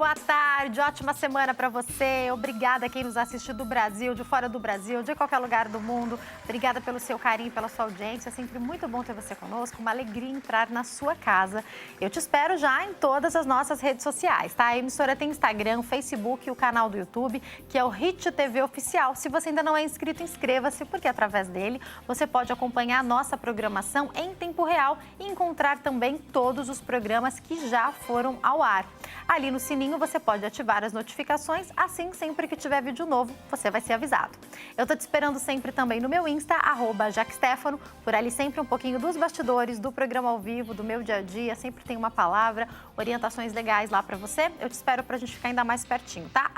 boa tarde, ótima semana para você. Obrigada a quem nos assiste do Brasil, de fora do Brasil, de qualquer lugar do mundo. Obrigada pelo seu carinho, pela sua audiência. É sempre muito bom ter você conosco, uma alegria entrar na sua casa. Eu te espero já em todas as nossas redes sociais, tá? A emissora tem Instagram, Facebook e o canal do YouTube, que é o Hit TV Oficial. Se você ainda não é inscrito, inscreva-se, porque através dele você pode acompanhar a nossa programação em tempo real e encontrar também todos os programas que já foram ao ar. Ali no sininho você pode ativar as notificações, assim sempre que tiver vídeo novo, você vai ser avisado. Eu tô te esperando sempre também no meu Insta, @JaqueStefano, por ali sempre um pouquinho dos bastidores, do programa ao vivo, do meu dia a dia, sempre tem uma palavra, orientações legais lá pra você. Eu te espero pra gente ficar ainda mais pertinho, tá?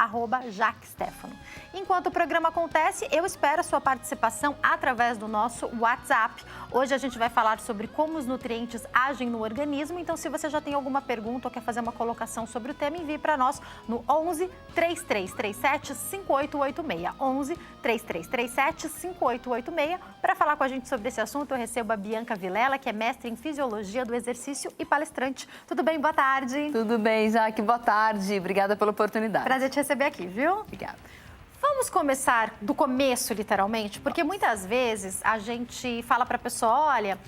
@JaqueStefano. Enquanto o programa acontece, eu espero a sua participação através do nosso WhatsApp. Hoje a gente vai falar sobre como os nutrientes agem no organismo, então se você já tem alguma pergunta ou quer fazer uma colocação sobre o tema, envie para nós no 11 3337 5886. 11 3337 5886. Para falar com a gente sobre esse assunto, eu recebo a Bianca Vilela, que é mestre em Fisiologia do Exercício e palestrante. Tudo bem? Boa tarde. Tudo bem, Jaque. Boa tarde. Obrigada pela oportunidade. Prazer te receber aqui, viu? Obrigada. Vamos começar do começo, literalmente, porque muitas vezes a gente fala para a pessoa, olha,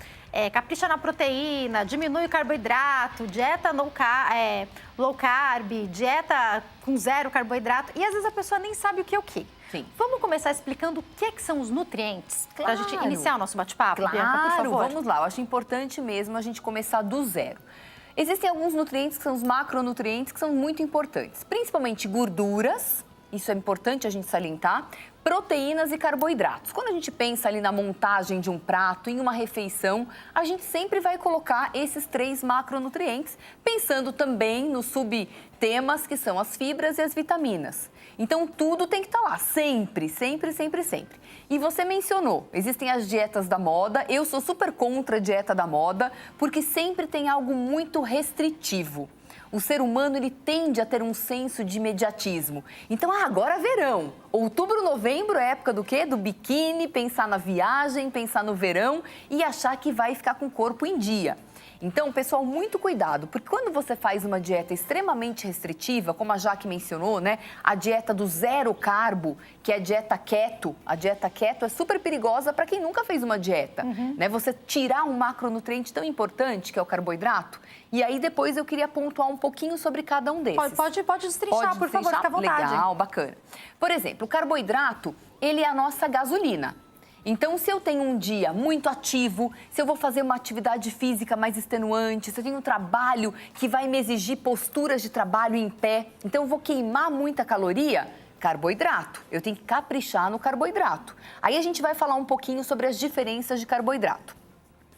capricha na proteína, diminui o carboidrato, dieta low carb, dieta com zero carboidrato, e às vezes a pessoa nem sabe o que é o quê. Sim. Vamos começar explicando o que são os nutrientes, para a gente iniciar o nosso bate-papo, Claro, Bianca, por favor. Vamos lá. Eu acho importante mesmo a gente começar do zero. Existem alguns nutrientes que são os macronutrientes que são muito importantes, principalmente gorduras. Isso é importante a gente salientar, proteínas e carboidratos. Quando a gente pensa ali na montagem de um prato, em uma refeição, a gente sempre vai colocar esses 3 macronutrientes, pensando também nos subtemas que são as fibras e as vitaminas. Então, tudo tem que estar lá, sempre, sempre, sempre, sempre. E você mencionou, existem as dietas da moda, eu sou super contra a dieta da moda, porque sempre tem algo muito restritivo. O ser humano, ele tende a ter um senso de imediatismo. Então, agora é verão. Outubro, novembro é época do quê? Do biquíni, pensar na viagem, pensar no verão e achar que vai ficar com o corpo em dia. Então, pessoal, muito cuidado, porque quando você faz uma dieta extremamente restritiva, como a Jaque mencionou, né? A dieta do zero carbo, que é a dieta keto. A dieta keto é super perigosa para quem nunca fez uma dieta, né? Você tirar um macronutriente tão importante, que é o carboidrato. E aí, depois, eu queria pontuar um pouquinho sobre cada um desses. Pode destrinchar, por favor, fica à vontade. Legal, bacana. Por exemplo, o carboidrato, ele é a nossa gasolina. Então, se eu tenho um dia muito ativo, se eu vou fazer uma atividade física mais extenuante, se eu tenho um trabalho que vai me exigir posturas de trabalho em pé, então eu vou queimar muita caloria, carboidrato. Eu tenho que caprichar no carboidrato. Aí a gente vai falar um pouquinho sobre as diferenças de carboidrato.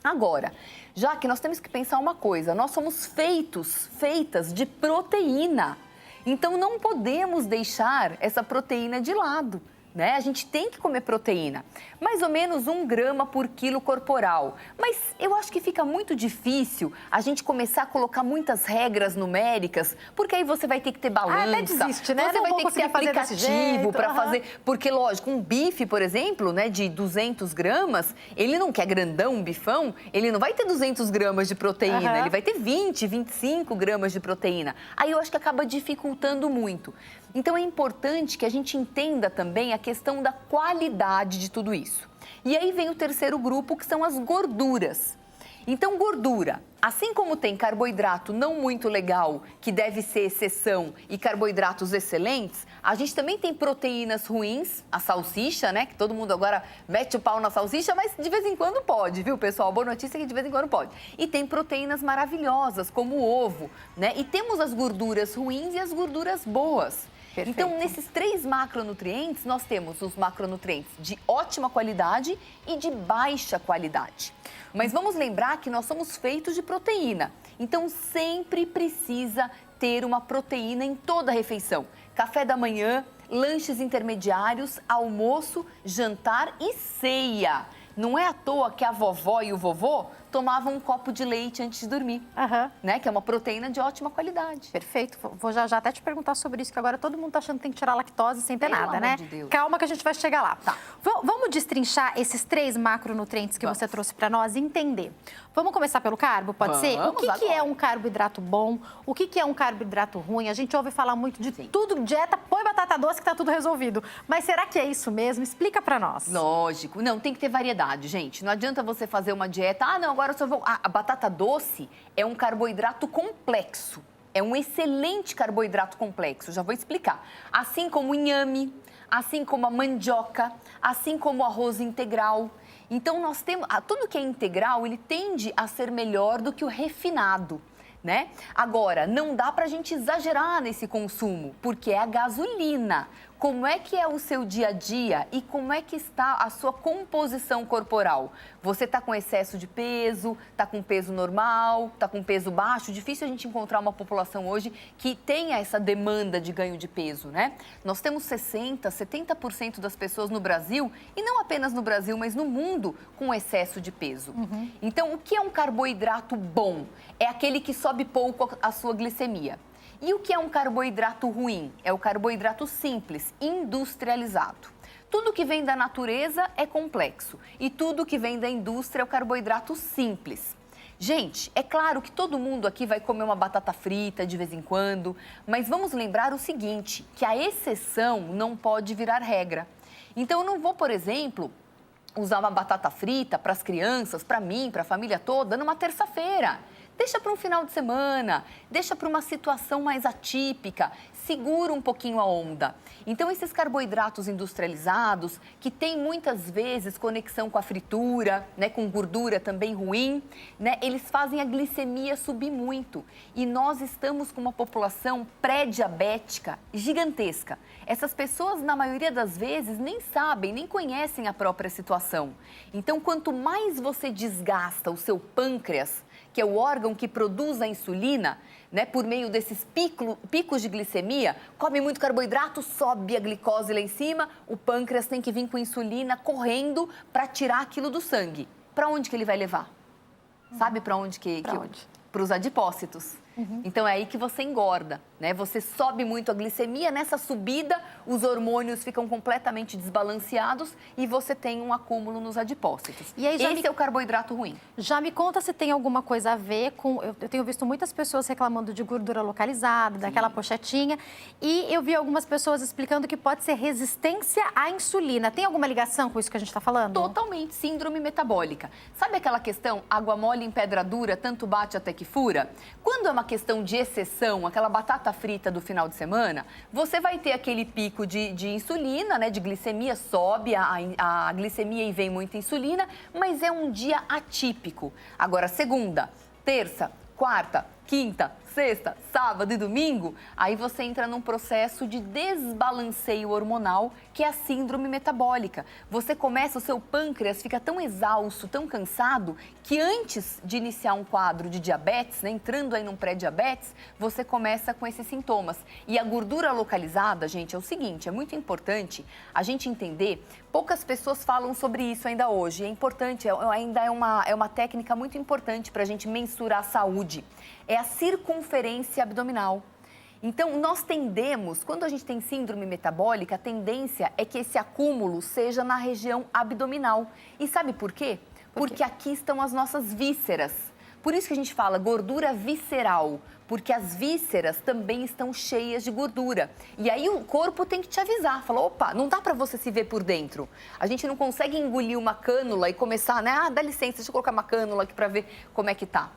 Agora, já que nós temos que pensar uma coisa, nós somos feitas de proteína. Então, não podemos deixar essa proteína de lado. Né? A gente tem que comer proteína, mais ou menos 1 grama por quilo corporal. Mas eu acho que fica muito difícil a gente começar a colocar muitas regras numéricas, porque aí você vai ter que ter balança, até desiste, né? Você vai ter que ter aplicativo para fazer. Porque, lógico, um bife, por exemplo, né, de 200 gramas, ele não quer grandão, um bifão, ele não vai ter 200 gramas de proteína, ele vai ter 20, 25 gramas de proteína. Aí eu acho que acaba dificultando muito. Então, é importante que a gente entenda também a questão da qualidade de tudo isso. E aí vem o terceiro grupo, que são as gorduras. Então, gordura, assim como tem carboidrato não muito legal, que deve ser exceção, e carboidratos excelentes, a gente também tem proteínas ruins, a salsicha, né? Que todo mundo agora mete o pau na salsicha, mas de vez em quando pode, viu, pessoal? Boa notícia é que de vez em quando pode. E tem proteínas maravilhosas, como o ovo, né? E temos as gorduras ruins e as gorduras boas. Perfeito. Então, nesses 3 macronutrientes, nós temos os macronutrientes de ótima qualidade e de baixa qualidade. Mas vamos lembrar que nós somos feitos de proteína. Então, sempre precisa ter uma proteína em toda a refeição. Café da manhã, lanches intermediários, almoço, jantar e ceia. Não é à toa que a vovó e o vovô tomava um copo de leite antes de dormir, né? Que é uma proteína de ótima qualidade. Perfeito. Vou já até te perguntar sobre isso, que agora todo mundo tá achando que tem que tirar lactose sem ter nada, né? De Deus. Calma que a gente vai chegar lá. Tá. Vamos destrinchar esses 3 macronutrientes que você trouxe para nós e entender. Vamos começar pelo carbo, pode ser? O que é um carboidrato bom? O que é um carboidrato ruim? A gente ouve falar muito de tudo, dieta, põe batata doce que tá tudo resolvido. Mas será que é isso mesmo? Explica para nós. Lógico. Não, tem que ter variedade, gente. Não adianta você fazer uma dieta, não, agora eu só vou... A batata doce é um carboidrato complexo. É um excelente carboidrato complexo, já vou explicar. Assim como o inhame, assim como a mandioca, assim como o arroz integral. Então, nós temos... Tudo que é integral, ele tende a ser melhor do que o refinado, né? Agora, não dá pra gente exagerar nesse consumo, porque é a gasolina. Como é que é o seu dia a dia e como é que está a sua composição corporal? Você está com excesso de peso, está com peso normal, está com peso baixo? Difícil a gente encontrar uma população hoje que tenha essa demanda de ganho de peso, né? Nós temos 60%, 70% das pessoas no Brasil, e não apenas no Brasil, mas no mundo, com excesso de peso. Então, o que é um carboidrato bom? É aquele que sobe pouco a sua glicemia. E o que é um carboidrato ruim? É o carboidrato simples, industrializado. Tudo que vem da natureza é complexo e tudo que vem da indústria é o carboidrato simples. Gente, é claro que todo mundo aqui vai comer uma batata frita de vez em quando, mas vamos lembrar o seguinte, que a exceção não pode virar regra. Então, eu não vou, por exemplo, usar uma batata frita para as crianças, para mim, para a família toda, numa terça-feira. Deixa para um final de semana, deixa para uma situação mais atípica, segura um pouquinho a onda. Então, esses carboidratos industrializados, que têm muitas vezes conexão com a fritura, né, com gordura também ruim, né, eles fazem a glicemia subir muito. E nós estamos com uma população pré-diabética gigantesca. Essas pessoas, na maioria das vezes, nem sabem, nem conhecem a própria situação. Então, quanto mais você desgasta o seu pâncreas, que é o órgão que produz a insulina, né, por meio desses picos de glicemia, come muito carboidrato, sobe a glicose lá em cima, o pâncreas tem que vir com insulina correndo para tirar aquilo do sangue. Para onde que ele vai levar? Sabe para onde para os adipócitos. Então, é aí que você engorda, né? Você sobe muito a glicemia, nessa subida os hormônios ficam completamente desbalanceados e você tem um acúmulo nos adipócitos. E aí esse é o carboidrato ruim. Já me conta se tem alguma coisa a ver com... Eu tenho visto muitas pessoas reclamando de gordura localizada, daquela pochetinha, e eu vi algumas pessoas explicando que pode ser resistência à insulina. Tem alguma ligação com isso que a gente está falando? Totalmente, síndrome metabólica. Sabe aquela questão, água mole em pedra dura, tanto bate até que fura? Quando é uma questão de exceção, aquela batata frita do final de semana, você vai ter aquele pico de insulina, né, de glicemia, sobe a glicemia e vem muita insulina, mas é um dia atípico. Agora, segunda, terça, quarta, quinta, sexta, sábado e domingo, aí você entra num processo de desbalanceio hormonal, que é a síndrome metabólica. Você começa, o seu pâncreas fica tão exausto, tão cansado, que antes de iniciar um quadro de diabetes, né, entrando aí num pré-diabetes, você começa com esses sintomas. E a gordura localizada, gente, é o seguinte, é muito importante a gente entender, poucas pessoas falam sobre isso ainda hoje, é importante, ainda é uma técnica muito importante para a gente mensurar a saúde. É a circunferência abdominal. Então, nós tendemos, quando a gente tem síndrome metabólica, a tendência é que esse acúmulo seja na região abdominal. E sabe por quê? Porque aqui estão as nossas vísceras. Por isso que a gente fala gordura visceral, porque as vísceras também estão cheias de gordura. E aí o corpo tem que te avisar, fala, opa, não dá pra você se ver por dentro. A gente não consegue engolir uma cânula e começar, né, dá licença, deixa eu colocar uma cânula aqui pra ver como é que tá.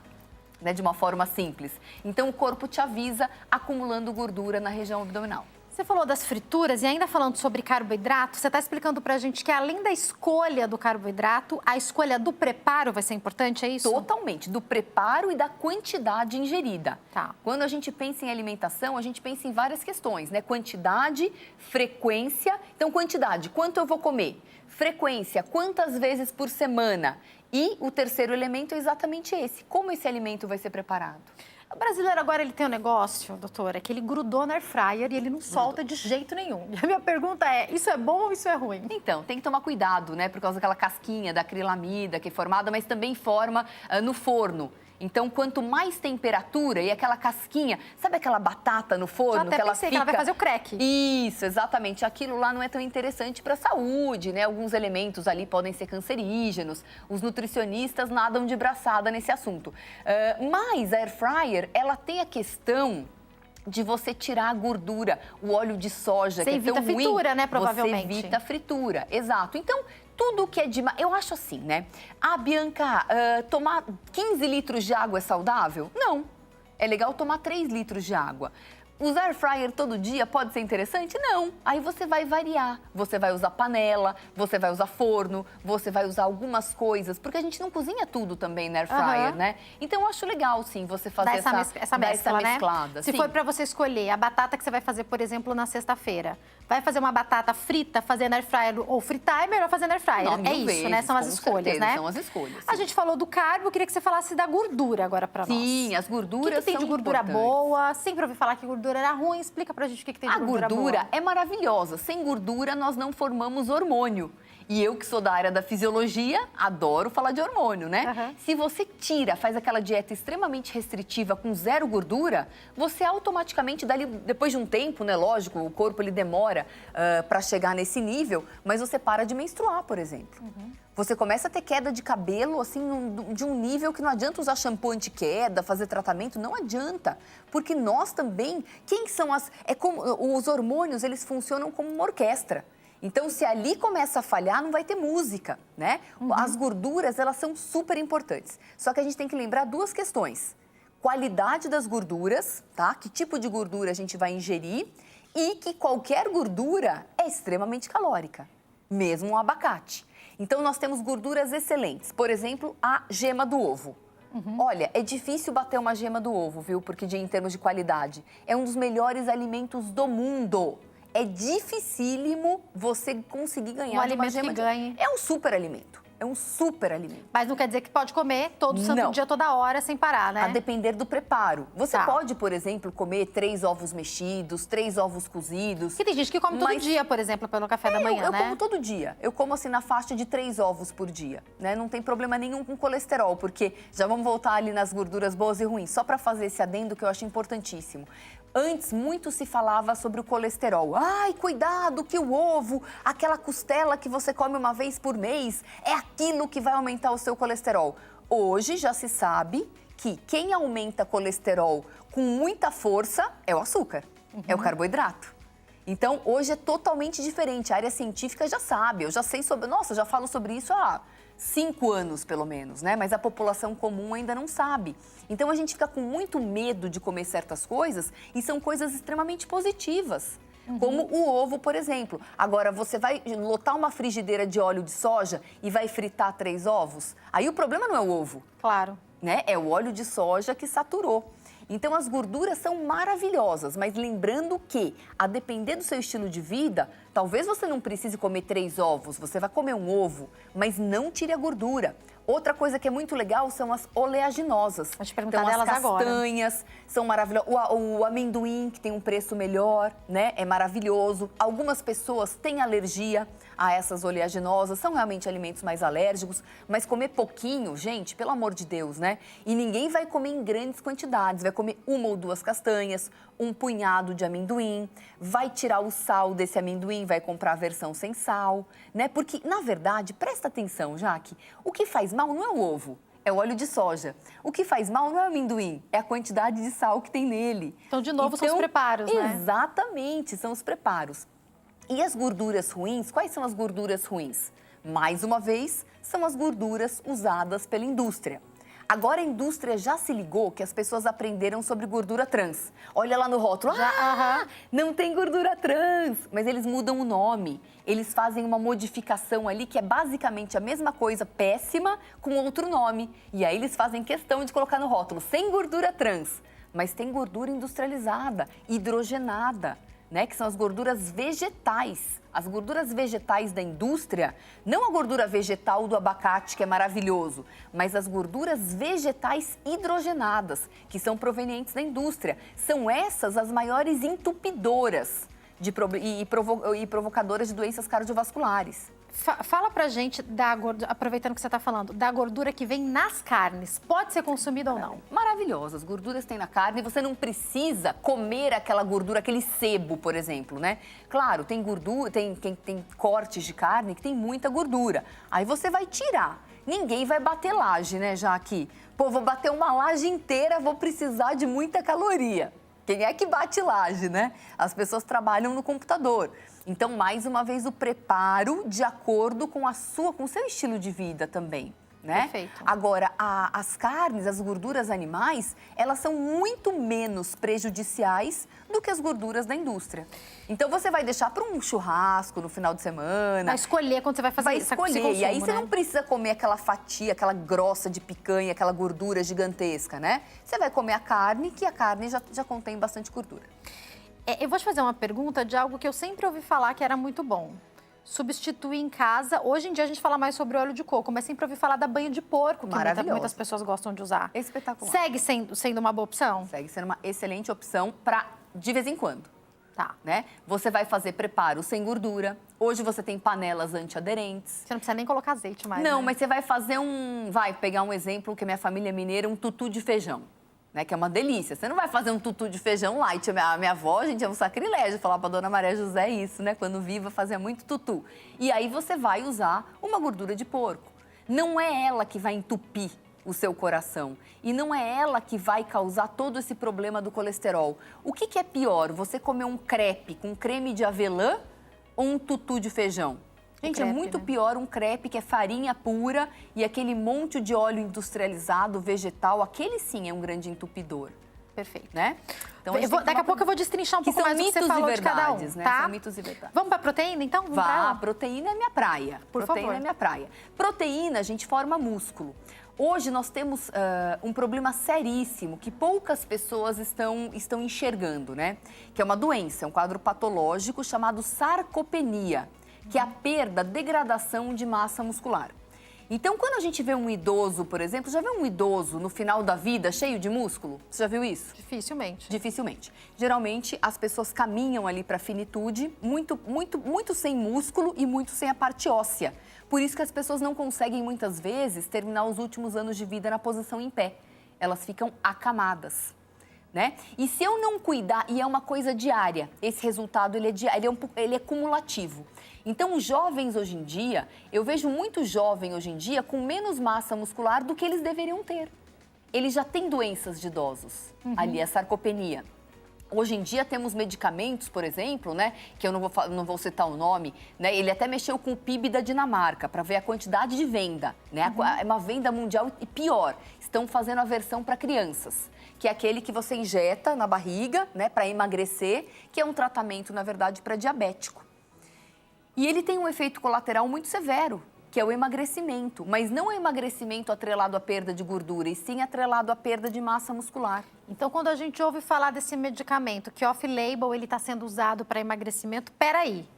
Né, de uma forma simples. Então, o corpo te avisa acumulando gordura na região abdominal. Você falou das frituras e ainda falando sobre carboidrato, você está explicando para a gente que além da escolha do carboidrato, a escolha do preparo vai ser importante, é isso? Totalmente, do preparo e da quantidade ingerida. Tá. Quando a gente pensa em alimentação, a gente pensa em várias questões, né? Quantidade, frequência. Então, quantidade, quanto eu vou comer? Frequência, quantas vezes por semana? E o terceiro elemento é exatamente esse, como esse alimento vai ser preparado. O brasileiro agora ele tem um negócio, doutora, que ele grudou na air fryer e ele não solta de jeito nenhum. E a minha pergunta é, isso é bom ou isso é ruim? Então, tem que tomar cuidado, né? Por causa daquela casquinha da acrilamida que é formada, mas também forma no forno. Então, quanto mais temperatura e aquela casquinha, sabe aquela batata no forno? Eu até pensei que ela vai fazer o crack. Isso, exatamente. Aquilo lá não é tão interessante para a saúde, né? Alguns elementos ali podem ser cancerígenos. Os nutricionistas nadam de braçada nesse assunto. Mas a air fryer, ela tem a questão de você tirar a gordura, o óleo de soja, você que é tão ruim. Você evita fritura, né, provavelmente. Você evita fritura, exato. Então, tudo que é de... Eu acho assim, né? Ah, Bianca, tomar 15 litros de água é saudável? Não. É legal tomar 3 litros de água. Usar air fryer todo dia pode ser interessante? Não. Aí você vai variar. Você vai usar panela, você vai usar forno, você vai usar algumas coisas, porque a gente não cozinha tudo também na air fryer, né? Então, eu acho legal, sim, você fazer essa mesclada. Né? Se for para você escolher a batata que você vai fazer, por exemplo, na sexta-feira, vai fazer uma batata frita, fazer na air fryer ou fritar, é melhor fazer na air fryer. Não, é isso, vezes, né? São as escolhas, certeza, né? São as escolhas. A gente falou do carbo, eu queria que você falasse da gordura agora para nós. Sim, as gorduras O que tem de gordura boa? Sempre ouvi falar que gordura era ruim. Explica pra gente o que tem de gordura boa. A gordura é maravilhosa. Sem gordura, nós não formamos hormônio. E eu, que sou da área da fisiologia, adoro falar de hormônio, né? Se você tira, faz aquela dieta extremamente restritiva com zero gordura, você automaticamente, depois de um tempo, né? Lógico, o corpo ele demora para chegar nesse nível, mas você para de menstruar, por exemplo. Você começa a ter queda de cabelo, assim, de um nível que não adianta usar shampoo anti-queda, fazer tratamento, não adianta. Porque nós também, os hormônios, eles funcionam como uma orquestra. Então, se ali começa a falhar, não vai ter música, né? As gorduras, elas são super importantes. Só que a gente tem que lembrar duas questões. Qualidade das gorduras, tá? Que tipo de gordura a gente vai ingerir e que qualquer gordura é extremamente calórica, mesmo um abacate. Então, nós temos gorduras excelentes. Por exemplo, a gema do ovo. Olha, é difícil bater uma gema do ovo, viu? Porque em termos de qualidade, é um dos melhores alimentos do mundo. É dificílimo você conseguir ganhar de uma gema. Que ganhe. É um super alimento. É um super alimento. Mas não quer dizer que pode comer todo santo dia, toda hora, sem parar, né? A depender do preparo. Você pode, por exemplo, comer 3 ovos mexidos, 3 ovos cozidos. E tem gente que come todo dia, por exemplo, pelo café da manhã, né? Eu como todo dia. Eu como assim na faixa de 3 ovos por dia, né? Não tem problema nenhum com colesterol, porque já vamos voltar ali nas gorduras boas e ruins. Só para fazer esse adendo que eu acho importantíssimo. Antes, muito se falava sobre o colesterol. Ai, cuidado que o ovo, aquela costela que você come uma vez por mês, é aquilo que vai aumentar o seu colesterol. Hoje já se sabe que quem aumenta colesterol com muita força é o açúcar, é o carboidrato. Então, hoje é totalmente diferente. A área científica já sabe, eu já sei sobre... Nossa, já falo sobre isso há 5 anos, pelo menos, né? Mas a população comum ainda não sabe. Então, a gente fica com muito medo de comer certas coisas e são coisas extremamente positivas. Como o ovo, por exemplo. Agora, você vai lotar uma frigideira de óleo de soja e vai fritar 3 ovos? Aí o problema não é o ovo. Claro. Né? É o óleo de soja que saturou. Então, as gorduras são maravilhosas, mas lembrando que, a depender do seu estilo de vida, talvez você não precise comer 3 ovos, você vai comer um ovo, mas não tire a gordura. Outra coisa que é muito legal são as oleaginosas. Vou te perguntar delas agora. As castanhas são maravilhosas. O amendoim, que tem um preço melhor, né? É maravilhoso. Algumas pessoas têm alergia a essas oleaginosas, são realmente alimentos mais alérgicos, mas comer pouquinho, gente, pelo amor de Deus, né? E ninguém vai comer em grandes quantidades, vai comer 1 ou 2 castanhas, um punhado de amendoim, vai tirar o sal desse amendoim, vai comprar a versão sem sal, né? Porque, na verdade, presta atenção, Jaque, o que faz mal não é o ovo, é o óleo de soja. O que faz mal não é o amendoim, é a quantidade de sal que tem nele. Então, de novo, são os preparos, né? Exatamente, são os preparos. E as gorduras ruins, quais são as gorduras ruins? Mais uma vez, são as gorduras usadas pela indústria. Agora a indústria já se ligou que as pessoas aprenderam sobre gordura trans. Olha lá no rótulo, não tem gordura trans, mas eles mudam o nome. Eles fazem uma modificação ali que é basicamente a mesma coisa, péssima, com outro nome. E aí eles fazem questão de colocar no rótulo, sem gordura trans, mas tem gordura industrializada, hidrogenada. né, que são as gorduras vegetais. As gorduras vegetais da indústria, não a gordura vegetal do abacate, que é maravilhoso, mas as gorduras vegetais hidrogenadas, que são provenientes da indústria. São essas as maiores entupidoras e provocadoras de doenças cardiovasculares. Fala pra gente da gordura, aproveitando que você está falando, da gordura que vem nas carnes. Pode ser consumida ou não? Maravilhosas. Gorduras tem na carne, você não precisa comer aquela gordura, aquele sebo, por exemplo, né? Claro, tem gordura, tem cortes de carne que tem muita gordura. Aí você vai tirar. Ninguém vai bater laje, né, já aqui. Pô, vou bater uma laje inteira, vou precisar de muita caloria. Quem é que bate laje, né? As pessoas trabalham no computador. Então, mais uma vez, o preparo de acordo com o seu estilo de vida também, né? Perfeito. Agora, as carnes, as gorduras animais, elas são muito menos prejudiciais do que as gorduras da indústria. Então, você vai deixar para um churrasco no final de semana. Vai escolher quando você vai fazer Vai esse escolher. consumo, E aí, você né? não precisa comer aquela fatia, aquela grossa de picanha, aquela gordura gigantesca, né? Você vai comer a carne, que a carne já contém bastante gordura. Eu vou te fazer uma pergunta de algo que eu sempre ouvi falar que era muito bom. Substituir em casa. Hoje em dia a gente fala mais sobre óleo de coco, mas sempre ouvi falar da banha de porco, que muitas pessoas gostam de usar. Espetacular. Segue sendo uma boa opção? Segue sendo uma excelente opção para de vez em quando. Tá. Né? Você vai fazer preparo sem gordura. Hoje você tem panelas antiaderentes. Você não precisa nem colocar azeite mais, Não, né? mas você vai fazer vai pegar um exemplo que a minha família é mineira, um tutu de feijão. Né, que é uma delícia. Você não vai fazer um tutu de feijão light. A minha avó, gente, é um sacrilégio falar pra dona Maria José isso, né? Quando viva, fazia muito tutu. E aí você vai usar uma gordura de porco. Não é ela que vai entupir o seu coração. E não é ela que vai causar todo esse problema do colesterol. O que é pior? Você comer um crepe com creme de avelã ou um tutu de feijão? Gente, crepe, é muito né? pior um crepe que é farinha pura e aquele monte de óleo industrializado, vegetal, aquele sim é um grande entupidor, Perfeito. né? Então, Daqui a pouco eu vou destrinchar um pouco mais do que você falou de cada um, né? tá? São mitos e verdades. Vamos pra proteína, então? Vamos pra Vá, ela? proteína é minha praia. Por Proteína favor. é minha praia. Proteína, a gente forma músculo. Hoje nós temos um problema seríssimo que poucas pessoas estão enxergando, né? Que é uma doença, um quadro patológico chamado sarcopenia, que é a perda, degradação de massa muscular. Então, quando a gente vê um idoso, por exemplo, já viu um idoso no final da vida cheio de músculo? Você já viu isso? Dificilmente. Dificilmente. Geralmente, as pessoas caminham ali para a finitude, muito sem músculo e muito sem a parte óssea. Por isso que as pessoas não conseguem, muitas vezes, terminar os últimos anos de vida na posição em pé. Elas ficam acamadas. Né? E se eu não cuidar, e é uma coisa diária, esse resultado ele é diário, ele é cumulativo. Então, os jovens hoje em dia, eu vejo muito jovem hoje em dia com menos massa muscular do que eles deveriam ter. Eles já têm doenças de idosos, ali a sarcopenia. Hoje em dia temos medicamentos, por exemplo, né, que eu não vou citar o nome, né, ele até mexeu com o PIB da Dinamarca para ver a quantidade de venda, né, é uma venda mundial e pior, estão fazendo a versão para crianças, que é aquele que você injeta na barriga, né, para emagrecer, que é um tratamento, na verdade, para diabético. E ele tem um efeito colateral muito severo, que é o emagrecimento, mas não é emagrecimento atrelado à perda de gordura, e sim atrelado à perda de massa muscular. Então, quando a gente ouve falar desse medicamento que off-label ele está sendo usado para emagrecimento, peraí.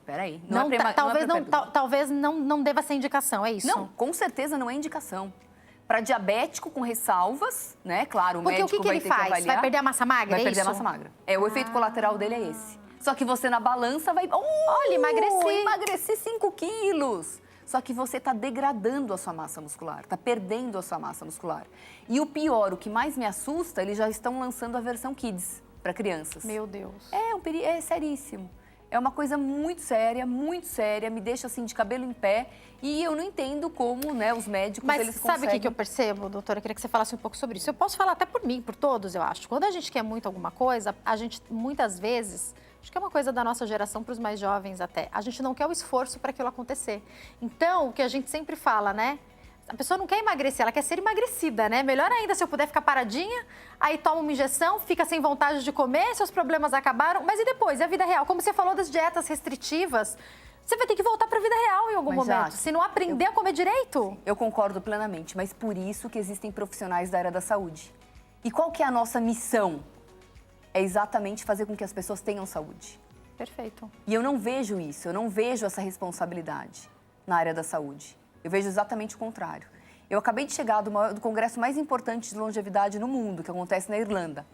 Talvez não deva ser indicação, é isso? Não, com certeza não é indicação. Para diabético com ressalvas, né? Claro, o Porque médico o que vai ele ter faz? que avaliar. Vai perder a massa magra, Vai é perder isso? a massa magra. O efeito colateral dele é esse. Só que você na balança vai... Olha, emagreci 5 quilos. Só que você está degradando a sua massa muscular, está perdendo a sua massa muscular. E o pior, o que mais me assusta, eles já estão lançando a versão Kids para crianças. Meu Deus. É seríssimo. É uma coisa muito séria, me deixa assim de cabelo em pé. E eu não entendo como, né, os médicos, eles conseguem... Mas sabe o que eu percebo, doutora? Eu queria que você falasse um pouco sobre isso. Eu posso falar até por mim, por todos, eu acho. Quando a gente quer muito alguma coisa, a gente, muitas vezes... Acho que é uma coisa da nossa geração para os mais jovens até. A gente não quer o esforço para aquilo acontecer. Então, o que a gente sempre fala, né? A pessoa não quer emagrecer, ela quer ser emagrecida, né? Melhor ainda se eu puder ficar paradinha, aí toma uma injeção, fica sem vontade de comer, seus problemas acabaram. Mas e depois? E a vida real? Como você falou das dietas restritivas, você vai ter que voltar para a vida real em algum momento. Se não aprender a comer direito. Eu concordo plenamente, mas por isso que existem profissionais da área da saúde. E qual que é a nossa missão? É exatamente fazer com que as pessoas tenham saúde. Perfeito. E eu não vejo isso, eu não vejo essa responsabilidade na área da saúde. Eu vejo exatamente o contrário. Eu acabei de chegar do congresso mais importante de longevidade no mundo, que acontece na Irlanda.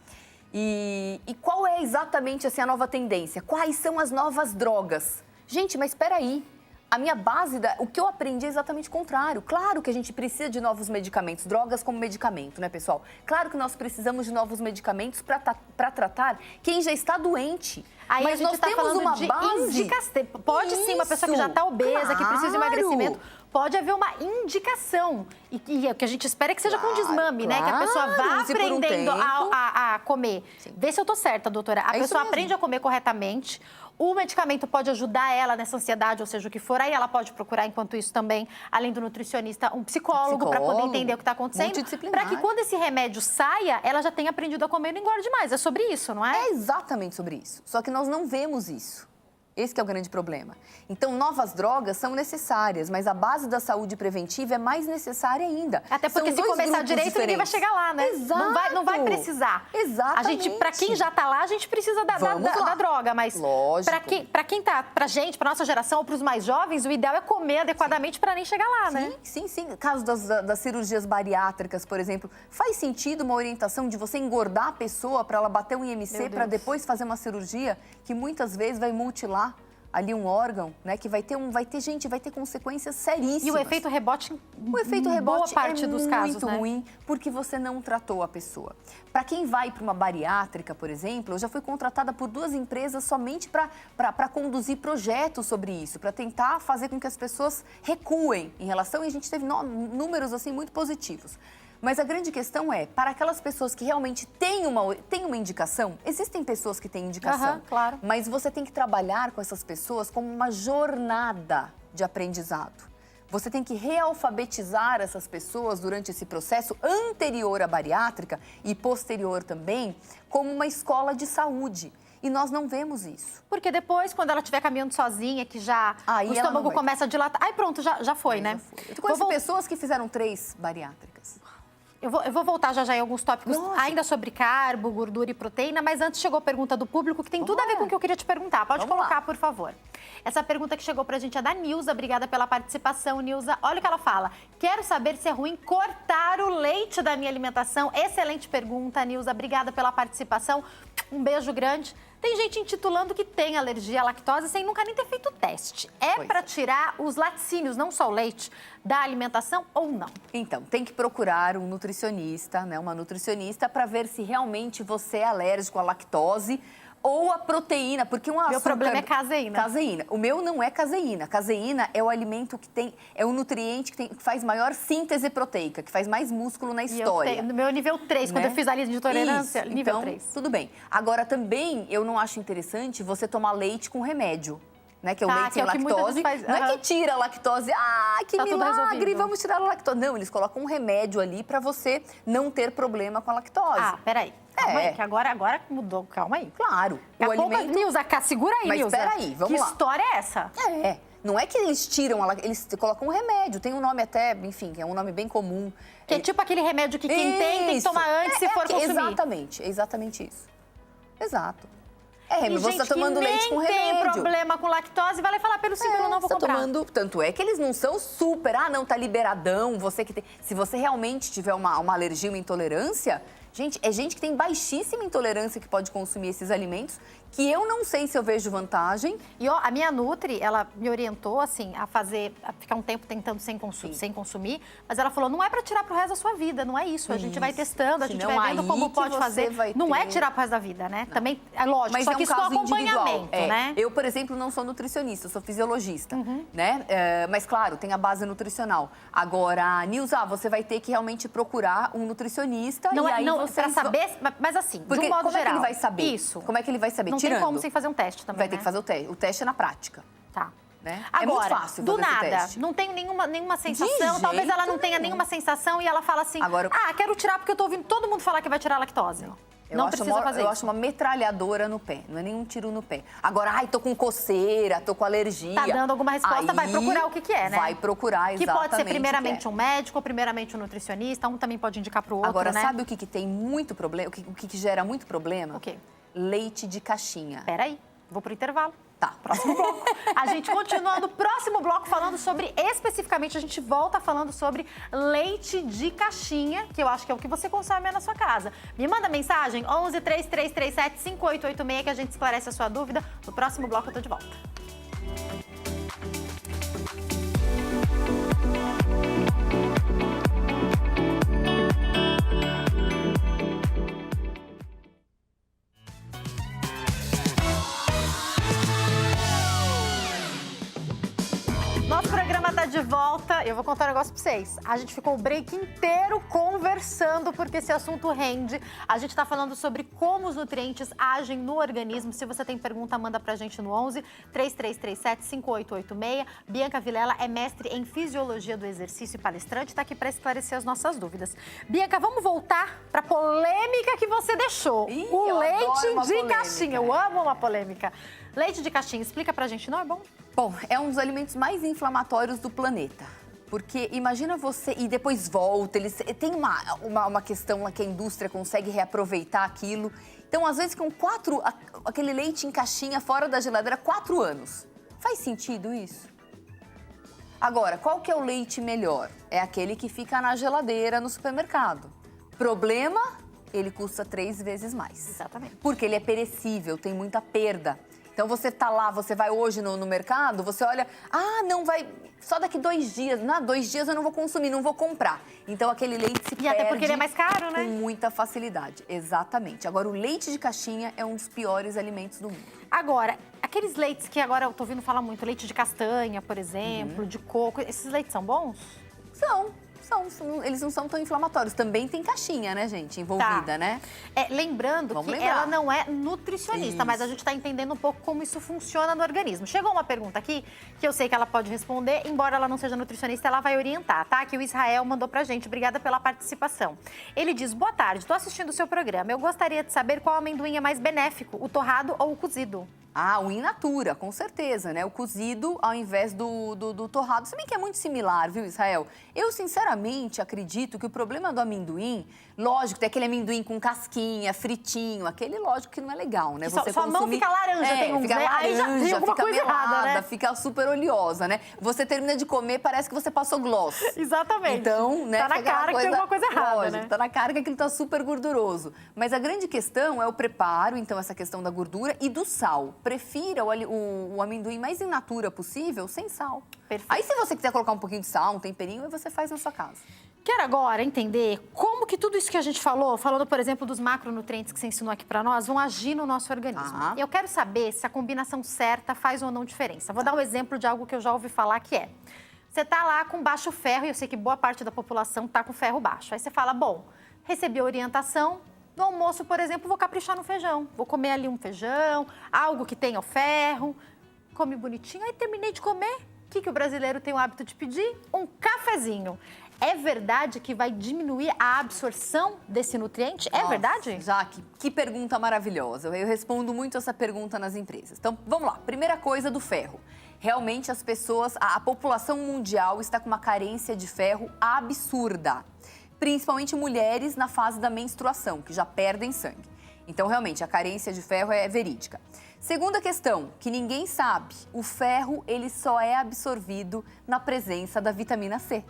E qual é exatamente assim, a nova tendência? Quais são as novas drogas? Gente, mas espera aí. A minha base, o que eu aprendi é exatamente o contrário. Claro que a gente precisa de novos medicamentos, drogas como medicamento, né, pessoal? Claro que nós precisamos de novos medicamentos para tratar quem já está doente. Aí mas a gente nós está temos falando uma de base. indicação. Pode sim, uma pessoa que já está obesa, que precisa de emagrecimento, pode haver uma indicação. E o que a gente espera é que seja com desmame, né? Que a pessoa vá aprendendo a comer. Sim. Vê se eu tô certa, doutora. A pessoa aprende a comer corretamente. O medicamento pode ajudar ela nessa ansiedade, ou seja, o que for. Aí ela pode procurar, enquanto isso também, além do nutricionista, um psicólogo para poder entender o que está acontecendo. Para que quando esse remédio saia, ela já tenha aprendido a comer e não engorde mais. É sobre isso, não é? É exatamente sobre isso. Só que nós não vemos isso. Esse que é o grande problema. Então, novas drogas são necessárias, mas a base da saúde preventiva é mais necessária ainda. Até porque se começar direito, ninguém vai chegar lá, né? Exato. Não vai precisar. Exatamente. A gente, para quem já tá lá, a gente precisa da droga, mas para quem tá, pra gente, pra nossa geração ou pros mais jovens, o ideal é comer adequadamente para nem chegar lá, né? Sim. Caso das cirurgias bariátricas, por exemplo, faz sentido uma orientação de você engordar a pessoa para ela bater um IMC para depois fazer uma cirurgia que muitas vezes vai mutilar ali um órgão, né, que vai ter consequências seríssimas. E o efeito rebote, boa parte dos casos, muito ruim, porque você não tratou a pessoa. Para quem vai para uma bariátrica, por exemplo, eu já fui contratada por 2 empresas somente para conduzir projetos sobre isso, para tentar fazer com que as pessoas recuem em relação, e a gente teve números assim muito positivos. Mas a grande questão é, para aquelas pessoas que realmente têm uma indicação, existem pessoas que têm indicação, claro. Mas você tem que trabalhar com essas pessoas como uma jornada de aprendizado. Você tem que realfabetizar essas pessoas durante esse processo anterior à bariátrica e posterior também, como uma escola de saúde. E nós não vemos isso. Porque depois, quando ela estiver caminhando sozinha, que já o estômago começa a dilatar... Aí pronto, já foi, né? Eu conheço pessoas que fizeram 3 bariátricas. Eu vou voltar já em alguns tópicos ainda sobre carbo, gordura e proteína, mas antes chegou a pergunta do público que tem tudo a ver com o que eu queria te perguntar. Pode colocar, por favor. Essa pergunta que chegou pra gente é da Nilza. Obrigada pela participação, Nilza. Olha o que ela fala. Quero saber se é ruim cortar o leite da minha alimentação. Excelente pergunta, Nilza. Obrigada pela participação. Um beijo grande. Tem gente intitulando que tem alergia à lactose sem nunca nem ter feito o teste. É para tirar os laticínios, não só o leite, da alimentação ou não? Então, tem que procurar um nutricionista, né, uma nutricionista, para ver se realmente você é alérgico à lactose ou a proteína, porque um açúcar... Meu problema é caseína. Caseína. O meu não é caseína. Caseína é o alimento que tem... É o nutriente que faz maior síntese proteica, que faz mais músculo na história. No meu nível 3, quando eu fiz a lista de tolerância, isso. nível então, 3. Tudo bem. Agora, também, eu não acho interessante você tomar leite com remédio. Né, que é o leite sem lactose. Não é que tira a lactose, que milagre, vamos tirar a lactose. Não, eles colocam um remédio ali para você não ter problema com a lactose. Peraí. Calma aí, que agora mudou. Calma aí. Claro. O alimento... Nilza, segura aí, Mas Nilza. Mas peraí, vamos lá. Que história é essa? Não é que eles tiram, eles colocam um remédio. Tem um nome até, enfim, é um nome bem comum. Que é tipo aquele remédio que quem tem que tomar antes se for consumir. Exatamente, é exatamente isso. Exato. Você está tomando que leite com remédio. Tem problema com lactose, vai lá falar pelo seguro, não vou comprar. Tanto é que eles não são super, não, tá liberadão, você que tem... Se você realmente tiver uma alergia, uma intolerância, gente, é gente que tem baixíssima intolerância que pode consumir esses alimentos, que eu não sei se eu vejo vantagem. E a minha Nutri, ela me orientou, assim, a ficar um tempo tentando sem consumir, mas ela falou, não é para tirar pro resto da sua vida, não é isso. A gente vai testando, a gente vai vendo como pode fazer. Não é tirar pro resto da vida, né? Não. Também, é lógico, mas só que isso com acompanhamento, né? Eu, por exemplo, não sou nutricionista, eu sou fisiologista, né? Mas, claro, tem a base nutricional. Agora, Nilza, você vai ter que realmente procurar um nutricionista para saber, mas assim, de um modo geral. Como é que ele vai saber? Isso. Como é que ele vai saber? Não tem como sem fazer um teste também, vai ter que fazer o teste. O teste é na prática. Tá. Né? Agora, é muito fácil do fazer nada, esse teste. não tenho nenhuma sensação, talvez ela não tenha nenhuma sensação e ela fala assim, quero tirar porque eu tô ouvindo todo mundo falar que vai tirar a lactose. Não precisa fazer isso. Eu acho uma metralhadora no pé, não é nenhum tiro no pé. Agora, tô com coceira, tô com alergia. Tá dando alguma resposta, vai procurar o que é, né? Vai procurar exatamente. Que pode ser primeiramente um médico, ou primeiramente um nutricionista, um também pode indicar pro outro, Agora, né? sabe o que tem muito problema, o que gera muito problema? O quê? Leite de caixinha. Peraí. Vou pro intervalo. Tá. Próximo bloco. A gente continua no próximo bloco falando sobre, especificamente, a gente volta falando sobre leite de caixinha, que eu acho que é o que você consome na sua casa. Me manda mensagem, 11 3337 5886, que a gente esclarece a sua dúvida. No próximo bloco eu tô de volta. Nosso programa tá de volta. Eu vou contar um negócio pra vocês. A gente ficou o break inteiro conversando, porque esse assunto rende. A gente tá falando sobre como os nutrientes agem no organismo. Se você tem pergunta, manda pra gente no 11 3337 5886. Bianca Vilela é mestre em Fisiologia do Exercício e palestrante, tá aqui pra esclarecer as nossas dúvidas. Bianca, vamos voltar pra polêmica que você deixou. O leite de caixinha. Eu amo uma polêmica. Leite de caixinha, explica pra gente, não é bom? Bom, é um dos alimentos mais inflamatórios do planeta. Porque imagina você e depois volta, eles tem uma questão lá que a indústria consegue reaproveitar aquilo. Então, às vezes, com aquele leite em caixinha fora da geladeira, 4 anos. Faz sentido isso? Agora, qual que é o leite melhor? É aquele que fica na geladeira no supermercado. Problema, ele custa 3 vezes mais. Exatamente. Porque ele é perecível, tem muita perda. Então, você tá lá, você vai hoje no mercado, você olha, não vai, só daqui 2 dias, 2 dias eu não vou consumir, não vou comprar. Então, aquele leite se perde. E até porque ele é mais caro, né? Com muita facilidade, exatamente. Agora, o leite de caixinha é um dos piores alimentos do mundo. Agora, aqueles leites que agora eu tô ouvindo falar muito, leite de castanha, por exemplo, de coco, esses leites são bons? Eles não são tão inflamatórios. Também tem caixinha, né, gente, envolvida, né? Lembrando que ela não é nutricionista, mas a gente tá entendendo um pouco como isso funciona no organismo. Chegou uma pergunta aqui, que eu sei que ela pode responder, embora ela não seja nutricionista, ela vai orientar, tá? Que o Israel mandou pra gente. Obrigada pela participação. Ele diz, boa tarde, tô assistindo o seu programa. Eu gostaria de saber qual amendoim é mais benéfico, o torrado ou o cozido? O in natura, com certeza, né? O cozido ao invés do torrado. Se bem que é muito similar, viu, Israel? Eu, sinceramente, acredito que o problema do amendoim, lógico, tem aquele amendoim com casquinha, fritinho, aquele, lógico, que não é legal, né? Você sua mão fica laranja, tem uns, fica né? laranja, Aí já tem alguma fica coisa melada, errada, né? Fica super oleosa, né? Você termina de comer, parece que você passou gloss. Exatamente. Então, né? Tá na cara que tem alguma coisa errada, lógico, né? Tá na cara que aquilo tá super gorduroso. Mas a grande questão é o preparo, então, essa questão da gordura e do sal. Prefira o amendoim mais in natura possível, sem sal. Perfeito. Aí, se você quiser colocar um pouquinho de sal, um temperinho, aí você faz na sua casa. Quero agora entender como que tudo isso que a gente falou, falando, por exemplo, dos macronutrientes que você ensinou aqui pra nós, vão agir no nosso organismo. Eu quero saber se a combinação certa faz ou não diferença. Vou dar um exemplo de algo que eu já ouvi falar, que é... Você tá lá com baixo ferro, e eu sei que boa parte da população tá com ferro baixo. Aí você fala, bom, recebi a orientação... No almoço, por exemplo, vou caprichar no feijão. Vou comer ali um feijão, algo que tenha o ferro. Come bonitinho. Aí terminei de comer. O que o brasileiro tem o hábito de pedir? Um cafezinho. É verdade que vai diminuir a absorção desse nutriente? É verdade? Jaque, que pergunta maravilhosa. Eu respondo muito essa pergunta nas empresas. Então, vamos lá. Primeira coisa do ferro. Realmente, as pessoas, a população mundial está com uma carência de ferro absurda. Principalmente mulheres na fase da menstruação, que já perdem sangue. Então, realmente, a carência de ferro é verídica. Segunda questão, que ninguém sabe, o ferro ele só é absorvido na presença da vitamina C.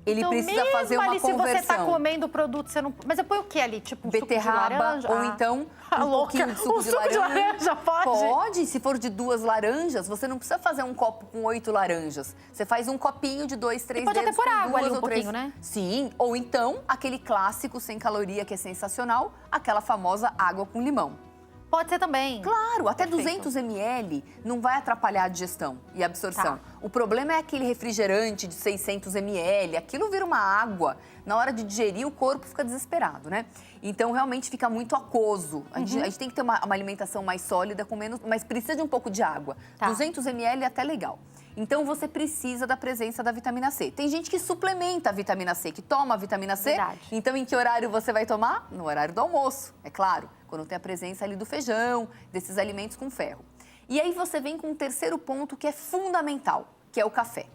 Ele então, precisa fazer uma conversão. Se você está comendo o produto, você não... Mas eu ponho o que ali? Tipo um beterraba, suco de laranja? Ou então um pouquinho de suco de laranja. De laranja, pode? Pode, se for de 2 laranjas, você não precisa fazer um copo com 8 laranjas. Você faz um copinho de 2, 3 dedos. Pode até pôr água ali um pouquinho, 3... né? Sim, ou então aquele clássico sem caloria que é sensacional, aquela famosa água com limão. Pode ser também. Claro, até Perfeito. 200 ml não vai atrapalhar a digestão e a absorção. O problema é aquele refrigerante de 600 ml, aquilo vira uma água. Na hora de digerir, o corpo fica desesperado, né? Então, realmente fica muito aquoso. A gente tem que ter uma alimentação mais sólida, com menos, mas precisa de um pouco de água. 200 ml é até legal. Então, você precisa da presença da vitamina C. Tem gente que suplementa a vitamina C, que toma a vitamina C. Verdade. Então, em que horário você vai tomar? No horário do almoço, é claro. Quando tem a presença ali do feijão, desses alimentos com ferro. E aí você vem com um terceiro ponto que é fundamental, que é o café.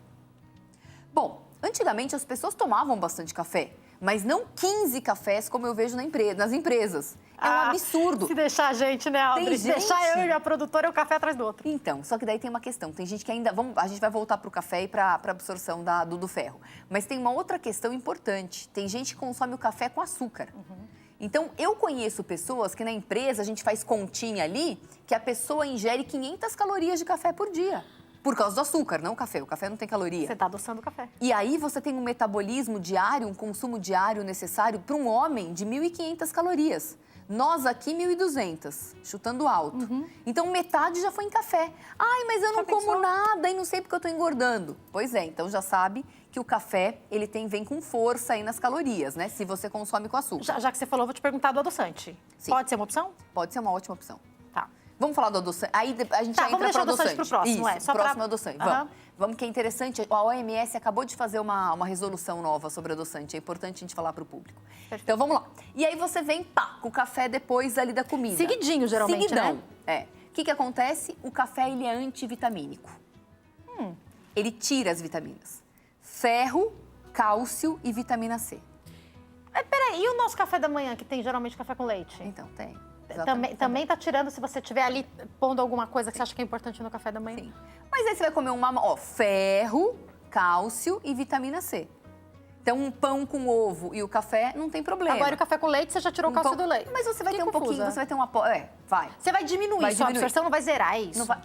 Bom, antigamente as pessoas tomavam bastante café, mas não 15 cafés como eu vejo nas empresas. É um absurdo. Se deixar a gente, né, Aldri? Se deixar eu e a produtora, é um café atrás do outro. Então, só que daí tem uma questão. Tem gente que ainda... a gente vai voltar para o café e para a absorção do ferro. Mas tem uma outra questão importante. Tem gente que consome o café com açúcar. Então, eu conheço pessoas que na empresa a gente faz continha ali, que a pessoa ingere 500 calorias de café por dia. Por causa do açúcar, não o café. O café não tem caloria. Você está adoçando o café. E aí você tem um metabolismo diário, um consumo diário necessário para um homem de 1.500 calorias. Nós aqui, 1.200, chutando alto. Então, metade já foi em café. Ai, mas eu não como nada e não sei porque eu estou engordando. Pois é, então já sabe que o café, ele vem com força aí nas calorias, né? Se você consome com açúcar. Já que você falou, vou te perguntar do adoçante. Sim. Pode ser uma opção? Pode ser uma ótima opção. Tá. Vamos falar do adoçante? Aí a gente já entra para o adoçante. Pro próximo, Isso, só próximo adoçante. Vamos, que é interessante. A OMS acabou de fazer uma resolução nova sobre adoçante. É importante a gente falar para o público. Perfeito. Então, vamos lá. E aí você vem, com o café depois ali da comida. Seguidinho, geralmente, Seguidão. né? É. O que acontece? O café, ele é antivitamínico. Ele tira as vitaminas. Ferro, cálcio e vitamina C. Mas peraí, e o nosso café da manhã, que tem geralmente café com leite? Então, tem. Também tá tirando, se você tiver ali pondo alguma coisa que você acha que é importante no café da manhã? Sim. Mas aí você vai comer ferro, cálcio e vitamina C. Então, um pão com ovo e o café não tem problema. Agora, o café com leite, você já tirou o cálcio do leite. Mas você vai ter um confusa. pouquinho, você vai ter uma... vai. Você vai diminuir, sua absorção não vai zerar, é isso? Não vai,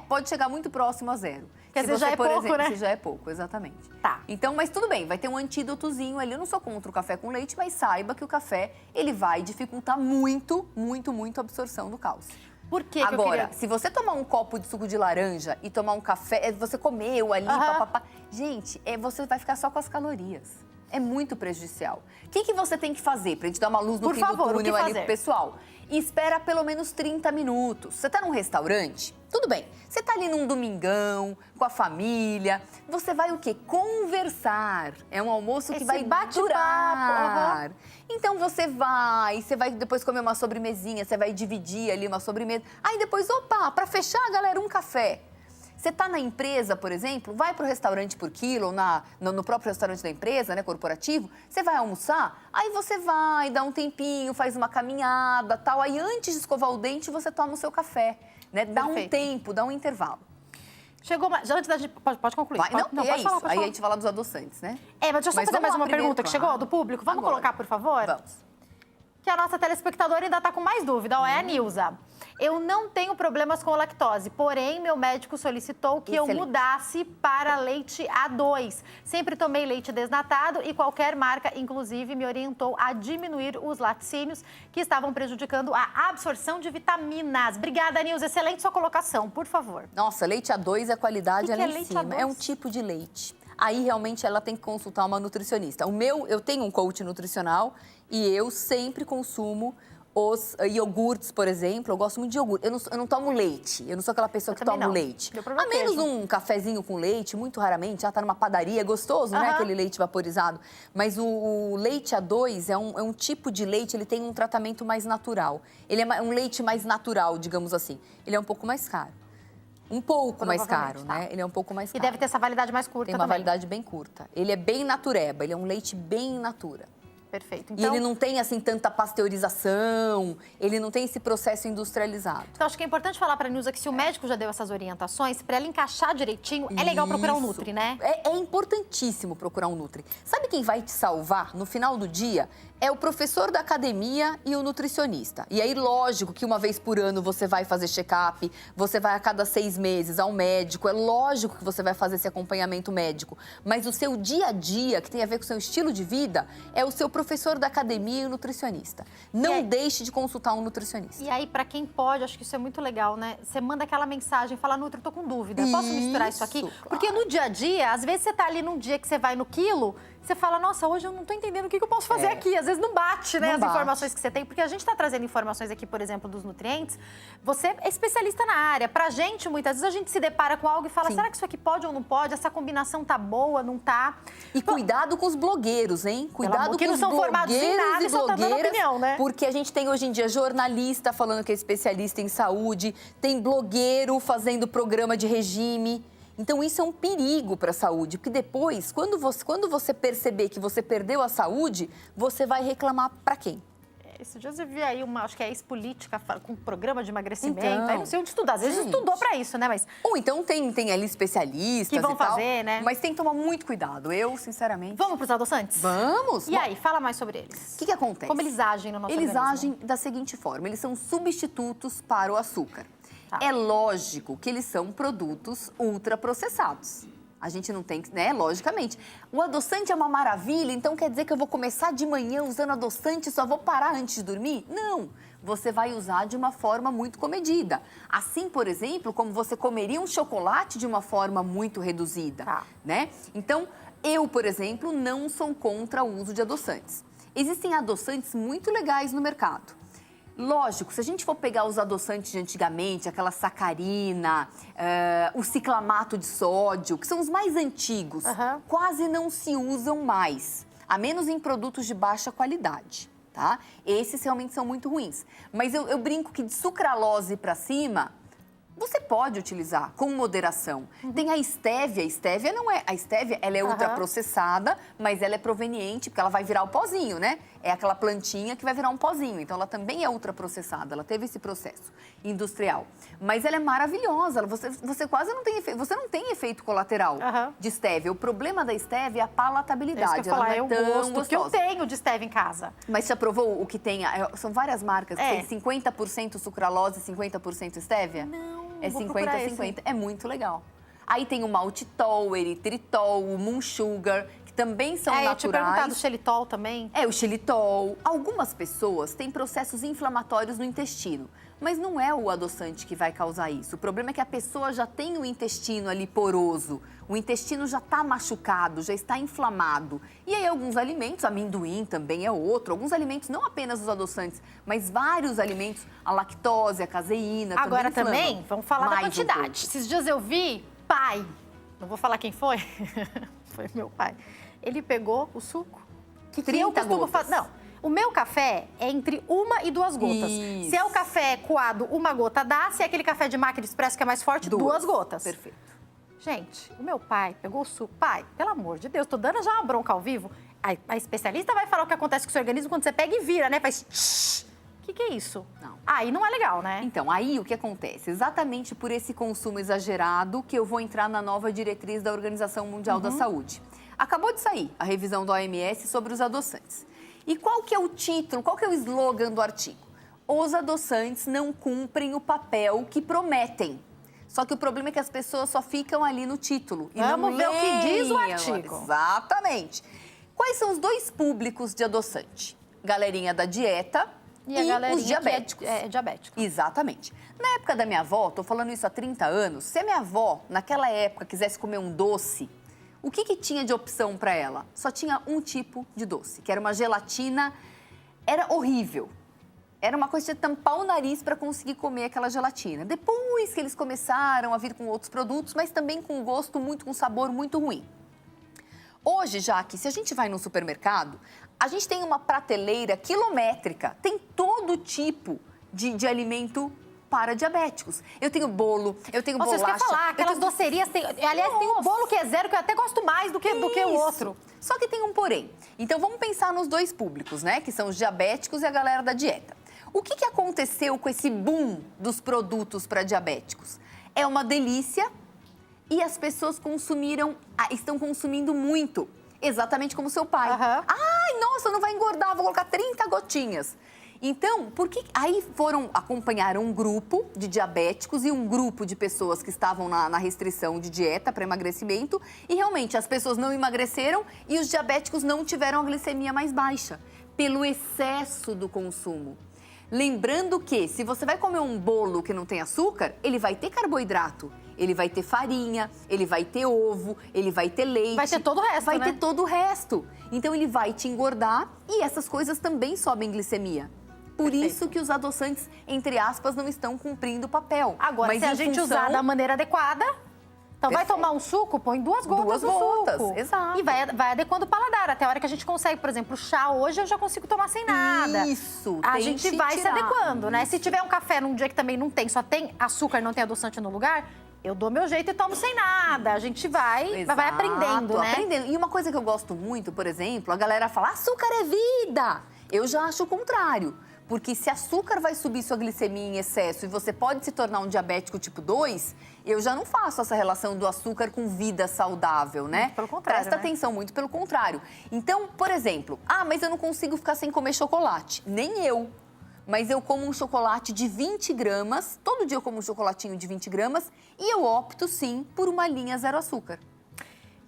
pode chegar muito próximo a zero. Quer dizer, já é pouco, né? Se já é pouco, exatamente. Tá. Então, mas tudo bem, vai ter um antídotozinho ali. Eu não sou contra o café com leite, mas saiba que o café, ele vai dificultar muito, muito, muito a absorção do cálcio. Por que Agora, que eu queria... se você tomar um copo de suco de laranja e tomar um café, você comeu ali, papapá. Gente, você vai ficar só com as calorias. É muito prejudicial. O que você tem que fazer pra gente dar uma luz no fim do túnel ali pro pessoal? E espera pelo menos 30 minutos. Você tá num restaurante? Tudo bem. Você tá ali num domingão, com a família. Você vai o quê? Conversar. É um almoço que vai durar. Então você vai depois comer uma sobremesinha, você vai dividir ali uma sobremesa. Aí depois, pra fechar, galera, um café. Você está na empresa, por exemplo, vai para o restaurante por quilo, ou no próprio restaurante da empresa, né, corporativo, você vai almoçar, aí você vai, dá um tempinho, faz uma caminhada, tal, aí antes de escovar o dente, você toma o seu café, né? Dá um tempo, dá um intervalo. Chegou mais... Antes da gente... Pode concluir. Vai, pode falar. Aí a gente fala dos adoçantes, né? Mas deixa eu só fazer mais uma pergunta que chegou do público. Vamos colocar, por favor? Vamos. Que a nossa telespectadora ainda está com mais dúvida. É a Nilza. Eu não tenho problemas com lactose, porém, meu médico solicitou que eu mudasse para leite A2. Sempre tomei leite desnatado e qualquer marca, inclusive, me orientou a diminuir os laticínios que estavam prejudicando a absorção de vitaminas. Obrigada, Nilza. Excelente sua colocação, por favor. Nossa, leite A2 é qualidade ali em cima. É um tipo de leite. Aí, realmente, ela tem que consultar uma nutricionista. Eu tenho um coach nutricional e eu sempre consumo os iogurtes, por exemplo. Eu gosto muito de iogurte. Eu não tomo leite. Eu não sou aquela pessoa que toma leite. A menos um cafezinho com leite, muito raramente. Já tá numa padaria, é gostoso, né? Aquele leite vaporizado. Mas o leite A2 é um tipo de leite, ele tem um tratamento mais natural. Ele é um leite mais natural, digamos assim. Ele é um pouco mais caro. Um pouco mais caro, né? Ele é um pouco mais caro. E deve ter essa validade mais curta também. Tem uma validade bem curta. Ele é bem natureba, ele é um leite bem in natura. Perfeito. Então, e ele não tem, assim, tanta pasteurização, ele não tem esse processo industrializado. Então, acho que é importante falar para a Nilza que se o médico já deu essas orientações, para ela encaixar direitinho, é legal procurar um Nutri, né? É importantíssimo procurar um Nutri. Sabe quem vai te salvar no final do dia? É o professor da academia e o nutricionista. E aí, lógico que uma vez por ano você vai fazer check-up, você vai a cada 6 meses ao médico, é lógico que você vai fazer esse acompanhamento médico. Mas o seu dia a dia, que tem a ver com o seu estilo de vida, é o seu professor da academia e o nutricionista. Não deixe de consultar um nutricionista. E aí, para quem pode, acho que isso é muito legal, né? Você manda aquela mensagem, fala, Nutri, eu tô com dúvida, posso misturar isso aqui? Claro. Porque no dia a dia, às vezes você tá ali num dia que você vai no quilo, você fala, nossa, hoje eu não tô entendendo o que eu posso fazer aqui. Às vezes não bate, né, informações que você tem. Porque a gente tá trazendo informações aqui, por exemplo, dos nutrientes. Você é especialista na área. Pra gente, muitas vezes, a gente se depara com algo e fala, será que isso aqui pode ou não pode? Essa combinação tá boa, não tá? E cuidado com os blogueiros, hein? Cuidado com os blogueiros e blogueiras, opinião, né? Porque a gente tem hoje em dia jornalista falando que é especialista em saúde, tem blogueiro fazendo programa de regime. Então, isso é um perigo para a saúde, porque depois, quando você perceber que você perdeu a saúde, você vai reclamar para quem? Esses dias eu vi aí acho que é ex-política com um programa de emagrecimento. Então, aí não sei onde estudar. Às vezes estudou para isso, né? Mas ou então tem ali especialistas que vão e tal, fazer, né? Mas tem que tomar muito cuidado. Eu, sinceramente... Vamos para os adoçantes? Vamos! E aí, fala mais sobre eles. O que acontece? Como eles agem no nosso Eles organismo? agem da seguinte forma, eles são substitutos para o açúcar. Tá. É lógico que eles são produtos ultraprocessados. A gente não tem, né? Logicamente. O adoçante é uma maravilha, então quer dizer que eu vou começar de manhã usando adoçante e só vou parar antes de dormir? Não! Você vai usar de uma forma muito comedida. Assim, por exemplo, como você comeria um chocolate de uma forma muito reduzida, Tá. né? Então, eu, por exemplo, não sou contra o uso de adoçantes. Existem adoçantes muito legais no mercado. Lógico, se a gente for pegar os adoçantes de antigamente, aquela sacarina, o ciclamato de sódio, que são os mais antigos, quase não se usam mais, a menos em produtos de baixa qualidade, tá? Esses realmente são muito ruins. Mas eu brinco que de sucralose para cima, você pode utilizar com moderação. Tem a estévia não é... A estévia, ela é ultraprocessada, mas ela é proveniente, porque ela vai virar o pozinho, né? É aquela plantinha que vai virar um pozinho. Então, ela também é ultraprocessada, ela teve esse processo industrial. Mas ela é maravilhosa, você quase não tem efeito, você não tem efeito colateral de estévia. O problema da estévia é a palatabilidade. É isso que eu ia falar, ela não é tão gosto que eu tenho de estévia em casa. Mas já provou o que tem? São várias marcas, que tem 50% sucralose e 50% estévia? Não. É 50-50, é muito legal. Aí tem o maltitol, o eritritol, o moon sugar, que também são naturais. Eu tinha perguntado o xilitol também. É, o xilitol. Algumas pessoas têm processos inflamatórios no intestino, mas não é o adoçante que vai causar isso. O problema é que a pessoa já tem o intestino ali poroso, o intestino já está machucado, já está inflamado. E aí alguns alimentos, amendoim também é outro, alguns alimentos, não apenas os adoçantes, mas vários alimentos, a lactose, a caseína, Agora também também, vamos falar da quantidade. Esses dias eu vi pai, não vou falar quem foi, foi meu pai. Ele pegou o suco que eu costumo fazer. Não, o meu café é entre 1 e 2 gotas. Isso. Se é o café coado, 1 gota dá. Se é aquele café de máquina expresso que é mais forte, 2 gotas. Perfeito. Gente, o meu pai pegou o suco. Pai, pelo amor de Deus, tô dando já uma bronca ao vivo. A especialista vai falar o que acontece com o seu organismo quando você pega e vira, né? Faz tsh. O que é isso? Não. Aí não é legal, né? Então, aí o que acontece? Exatamente por esse consumo exagerado que eu vou entrar na nova diretriz da Organização Mundial da Saúde. Acabou de sair a revisão da OMS sobre os adoçantes. E qual que é o título, qual que é o slogan do artigo? Os adoçantes não cumprem o papel que prometem. Só que o problema é que as pessoas só ficam ali no título. E Vamos não ver o que diz o leem. artigo. Exatamente. Quais são os dois públicos de adoçante? Galerinha da dieta E a galerinha os diabéticos. que é diabético. Exatamente. Na época da minha avó, tô falando isso há 30 anos, se a minha avó, naquela época, quisesse comer um doce, o que tinha de opção para ela? Só tinha um tipo de doce, que era uma gelatina. Era horrível. Era uma coisa de tampar o nariz para conseguir comer aquela gelatina. Depois que eles começaram a vir com outros produtos, mas também com um gosto com um sabor muito ruim. Hoje, Jaque, se a gente vai no supermercado, a gente tem uma prateleira quilométrica, tem todo tipo de alimento para diabéticos. Eu tenho bolo, eu tenho bolacha. Vocês querem falar, aquelas docerias, aliás, tem um bolo que é zero que eu até gosto mais do que o outro. Só que tem um porém. Então, vamos pensar nos dois públicos, né? Que são os diabéticos e a galera da dieta. O que aconteceu com esse boom dos produtos para diabéticos? É uma delícia e as pessoas estão consumindo muito. Exatamente como seu pai. Ai, nossa, não vai engordar, vou colocar 30 gotinhas. Então, aí acompanharam um grupo de diabéticos e um grupo de pessoas que estavam na restrição de dieta para emagrecimento e realmente as pessoas não emagreceram e os diabéticos não tiveram a glicemia mais baixa pelo excesso do consumo. Lembrando que se você vai comer um bolo que não tem açúcar, ele vai ter carboidrato, ele vai ter farinha, ele vai ter ovo, ele vai ter leite. Vai ter todo o resto, Vai ter todo o resto. Então, ele vai te engordar e essas coisas também sobem glicemia. Por isso que os adoçantes, entre aspas, não estão cumprindo o papel. Agora, se a gente usar da maneira adequada, então vai tomar um suco, põe 2 gotas no suco. Exato. E vai adequando o paladar. Até a hora que a gente consegue, por exemplo, o chá hoje eu já consigo tomar sem nada. Isso. A gente vai se adequando, né? Se tiver um café num dia que também não tem, só tem açúcar, não tem adoçante no lugar, eu dou meu jeito e tomo sem nada. A gente vai aprendendo, né? Aprendendo. E uma coisa que eu gosto muito, por exemplo, a galera fala, açúcar é vida. Eu já acho o contrário. Porque se açúcar vai subir sua glicemia em excesso e você pode se tornar um diabético tipo 2, eu já não faço essa relação do açúcar com vida saudável, né? Muito pelo contrário, Presta atenção, muito pelo contrário. Então, por exemplo, mas eu não consigo ficar sem comer chocolate. Nem eu. Mas eu como um chocolate de 20 gramas, todo dia eu como um chocolatinho de 20 gramas e eu opto, sim, por uma linha zero açúcar.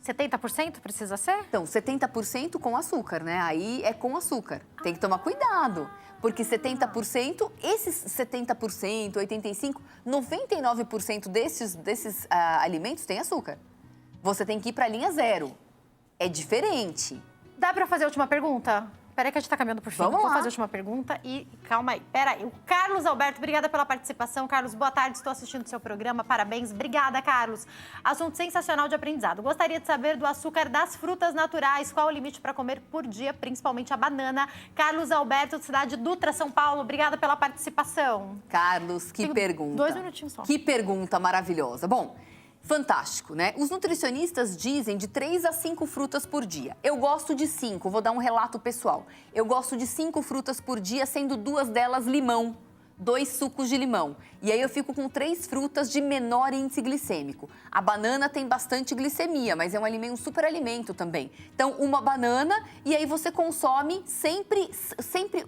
70% precisa ser? Então, 70% com açúcar, né? Aí é com açúcar. Tem que tomar cuidado. Porque 70%, esses 70%, 85%, 99% desses alimentos têm açúcar. Você tem que ir para a linha zero. É diferente. Dá para fazer a última pergunta? Peraí que a gente tá caminhando por fim. Vamos lá. Vou fazer a última pergunta e calma aí. Peraí. O Carlos Alberto, obrigada pela participação. Carlos, boa tarde, estou assistindo o seu programa. Parabéns. Obrigada, Carlos. Assunto sensacional de aprendizado. Gostaria de saber do açúcar das frutas naturais. Qual o limite para comer por dia, principalmente a banana? Carlos Alberto, cidade de Dutra, São Paulo. Obrigada pela participação. Carlos, que pergunta. 2 minutinhos só. Que pergunta maravilhosa. Bom, fantástico, né? Os nutricionistas dizem de 3 a 5 frutas por dia. Eu gosto de 5, vou dar um relato pessoal. Eu gosto de 5 frutas por dia, sendo 2 delas limão. 2 sucos de limão. E aí eu fico com 3 frutas de menor índice glicêmico. A banana tem bastante glicemia, mas é um super alimento também. Então, uma banana e aí você consome sempre,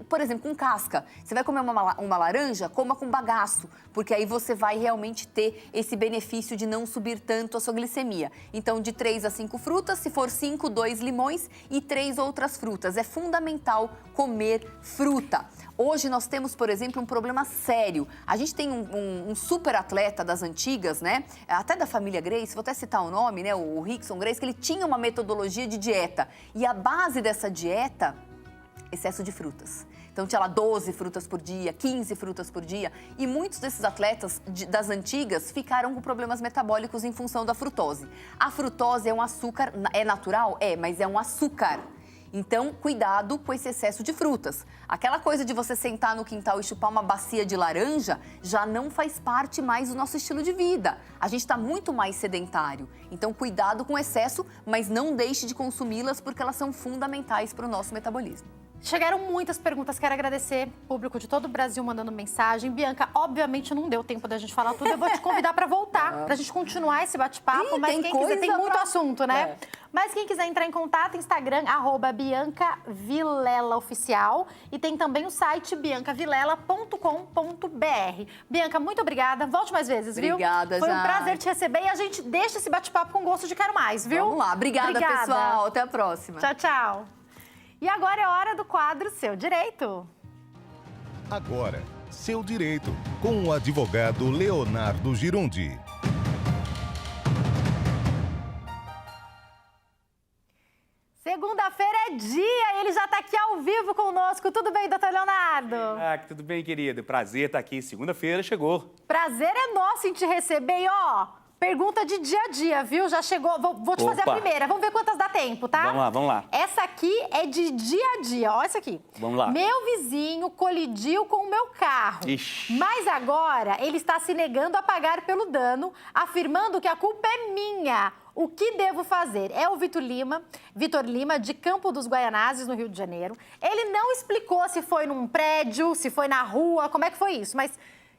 por exemplo, com casca. Você vai comer uma laranja, coma com bagaço, porque aí você vai realmente ter esse benefício de não subir tanto a sua glicemia. Então, de 3 a 5 frutas, se for 5, 2 limões e 3 outras frutas. É fundamental comer fruta. Hoje nós temos, por exemplo, um problema sério. A gente tem um super atleta das antigas, né? Até da família Grace, vou até citar o nome, né? O Rickson Grace, que ele tinha uma metodologia de dieta. E a base dessa dieta, excesso de frutas. Então tinha lá 12 frutas por dia, 15 frutas por dia. E muitos desses atletas das antigas ficaram com problemas metabólicos em função da frutose. A frutose é um açúcar, é natural? É, mas é um açúcar. Então, cuidado com esse excesso de frutas. Aquela coisa de você sentar no quintal e chupar uma bacia de laranja já não faz parte mais do nosso estilo de vida. A gente está muito mais sedentário. Então, cuidado com o excesso, mas não deixe de consumi-las porque elas são fundamentais para o nosso metabolismo. Chegaram muitas perguntas, quero agradecer o público de todo o Brasil mandando mensagem. Bianca, obviamente não deu tempo da gente falar tudo, eu vou te convidar para voltar, pra gente continuar esse bate-papo, mas quem quiser, tem muito assunto, né? Mas quem quiser entrar em contato, Instagram, @BiancaVilelaOficial, e tem também o site biancavilela.com.br. Bianca, muito obrigada, volte mais vezes, viu? Obrigada, Foi um prazer te receber e a gente deixa esse bate-papo com gosto de quero mais, viu? Vamos lá, obrigada, pessoal, até a próxima. Tchau, tchau. E agora é hora do quadro Seu Direito. Agora, Seu Direito, com o advogado Leonardo Girundi. Segunda-feira é dia e ele já está aqui ao vivo conosco. Tudo bem, doutor Leonardo? Tudo bem, querido. Prazer estar aqui. Segunda-feira chegou. Prazer é nosso em te receber. E, pergunta de dia a dia, viu? Já chegou. Vou te fazer a primeira. Vamos ver quantas dá tempo, tá? Vamos lá. Essa aqui é de dia a dia. Ó, essa aqui. Vamos lá. Meu vizinho colidiu com o meu carro. Ixi. Mas agora ele está se negando a pagar pelo dano, afirmando que a culpa é minha. O que devo fazer? É o Vitor Lima, de Campo dos Guaianazes, no Rio de Janeiro. Ele não explicou se foi num prédio, se foi na rua, como é que foi isso, mas